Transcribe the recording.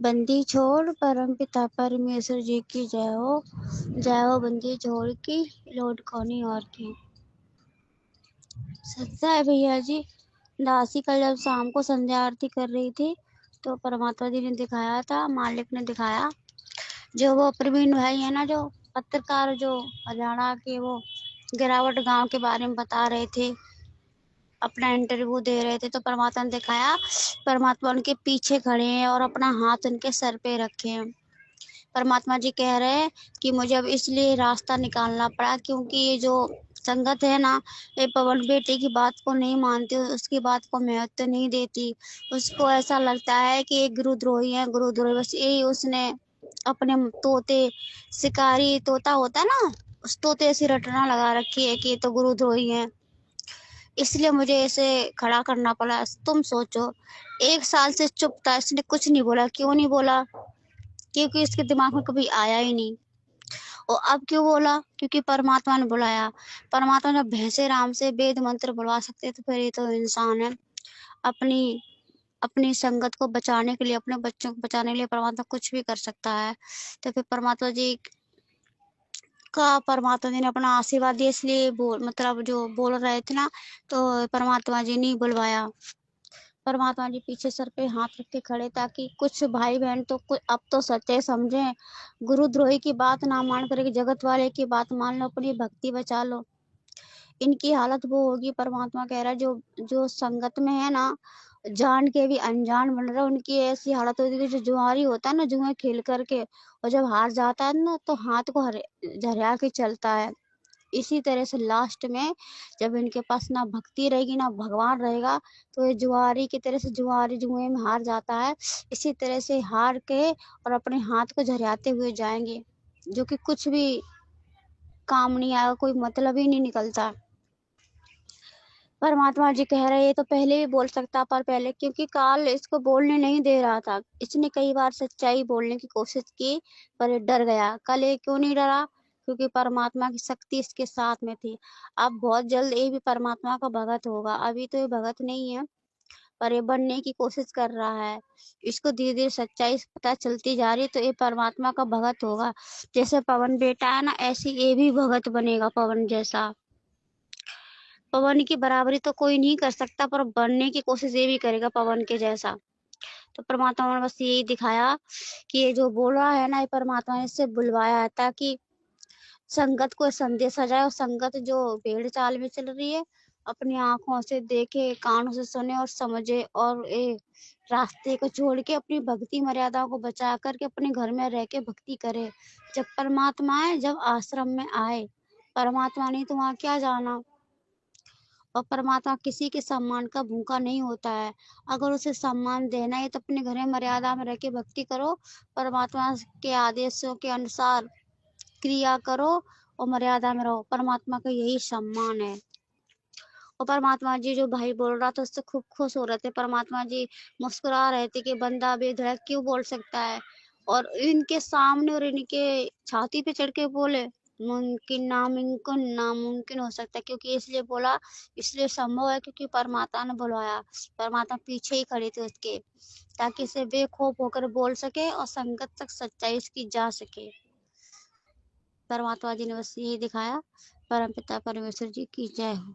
बंदी छोड़ परम पिता परमेश्वर जी की जय हो बंदी छोड़ की लौट कौनी और की। सच्चा है भैया जी। दासी कल जब शाम को संध्या आरती कर रही थी तो परमात्मा जी ने दिखाया था, मालिक ने दिखाया, जो वो प्रवीण भाई है ना, जो पत्रकार, जो हरियाणा के, वो गिरावट गांव के बारे में बता रहे थे, अपना इंटरव्यू दे रहे थे, तो परमात्मा ने दिखाया, परमात्मा उनके पीछे खड़े हैं और अपना हाथ उनके सर पे रखे हैं। परमात्मा जी कह रहे हैं कि मुझे अब इसलिए रास्ता निकालना पड़ा क्योंकि ये जो संगत है ना, ये पवन बेटे की बात को नहीं मानती, उसकी बात को महत्व नहीं देती। उसको ऐसा लगता है कि ये गुरुद्रोही है, गुरुद्रोही, बस यही उसने अपने तोते, शिकारी तोता होता है ना, उस तोते से रटना लगा रखी है कि ये तो गुरुद्रोही है, इसलिए मुझे इसे खड़ा करना पड़ा। तुम सोचो, 1 साल से चुप था, इसने कुछ नहीं बोला। क्यों नहीं बोला? क्योंकि इसके दिमाग में कभी आया ही नहीं। और अब क्यों बोला? क्योंकि परमात्मा ने बुलाया। परमात्मा जब भैंसे राम से वेद मंत्र बुलवा सकते तो फिर ये तो इंसान है। अपनी अपनी संगत को बचाने के लिए, अपने बच्चों को बचाने के लिए परमात्मा कुछ भी कर सकता है। तो फिर परमात्मा जी ने अपना आशीर्वाद दिया, इसलिए मतलब जो बोल रहे थे ना, तो परमात्मा जी ने बुलवाया। परमात्मा जी पीछे सर पे हाथ रख के खड़े, ताकि कुछ भाई बहन तो अब तो सच्चे समझें, गुरुद्रोही की बात ना मान कर जगत वाले की बात मान लो, अपनी भक्ति बचा लो। इनकी हालत वो होगी, परमात्मा कह रहा है, जो जो संगत में है ना, जान के भी अनजान बन रहा है, उनकी ऐसी हालत होती है। जो जुआरी होता है ना, जुए खेल करके, और जब हार जाता है ना तो हाथ को झरिया के चलता है। इसी तरह से लास्ट में जब इनके पास ना भक्ति रहेगी ना भगवान रहेगा, तो ये जुआरी की तरह से, जुआरी जुए में हार जाता है, इसी तरह से हार के और अपने हाथ को झरियाते हुए जाएंगे, जो कि कुछ भी काम नहीं आएगा, कोई मतलब ही नहीं निकलता। परमात्मा जी कह रहे हैं तो पहले भी बोल सकता, पर पहले क्योंकि काल इसको बोलने नहीं दे रहा था, इसने कई बार सच्चाई बोलने की कोशिश की पर ये डर गया। कल ये क्यों नहीं डरा? क्योंकि परमात्मा की शक्ति इसके साथ में थी। अब बहुत जल्द ये भी परमात्मा का भगत होगा। अभी तो ये भगत नहीं है, पर ये बनने की कोशिश कर रहा है। इसको धीरे धीरे सच्चाई पता चलती जा रही है, तो ये परमात्मा का भगत होगा। जैसे पवन बेटा है ना, ऐसे ये भी भगत बनेगा पवन जैसा। पवन की बराबरी तो कोई नहीं कर सकता, पर बनने की कोशिश ये भी करेगा पवन के जैसा। तो परमात्मा ने बस यही दिखाया कि ये जो बोल रहा है ना, ये परमात्मा ने इससे बुलवाया है, ताकि संगत को संदेशा जाए, और संगत जो भेड़ चाल में चल रही है, अपनी आंखों से देखे, कानों से सुने और समझे, और ये रास्ते को छोड़ के अपनी भक्ति मर्यादा को बचा करके अपने घर में रह के भक्ति करे। जब परमात्मा है, जब आश्रम में आए, परमात्मा ने तो वहां क्या जाना। और परमात्मा किसी के सम्मान का भूखा नहीं होता है। अगर उसे सम्मान देना है तो अपने घर में मर्यादा में रह के भक्ति करो, परमात्मा के आदेशों के अनुसार क्रिया करो और मर्यादा में रहो। परमात्मा का यही सम्मान है। और परमात्मा जी जो भाई बोल रहा था, उससे खूब खुश हो रहे थे। परमात्मा जी मुस्कुरा रहे थे कि बंदा बेधड़क क्यों बोल सकता है, और इनके सामने और इनके छाती पे चढ़ के बोले, मुमकिन नामुमकिन नामुमकिन हो सकता है। क्योंकि इसलिए बोला, इसलिए संभव है क्योंकि परमात्मा ने बुलवाया। परमात्मा पीछे ही खड़े थे उसके, ताकि इसे बेखौफ होकर बोल सके और संगत तक सच्चाई इसकी जा सके। परमात्मा जी ने बस यही दिखाया। परमपिता परमेश्वर जी की जय हो।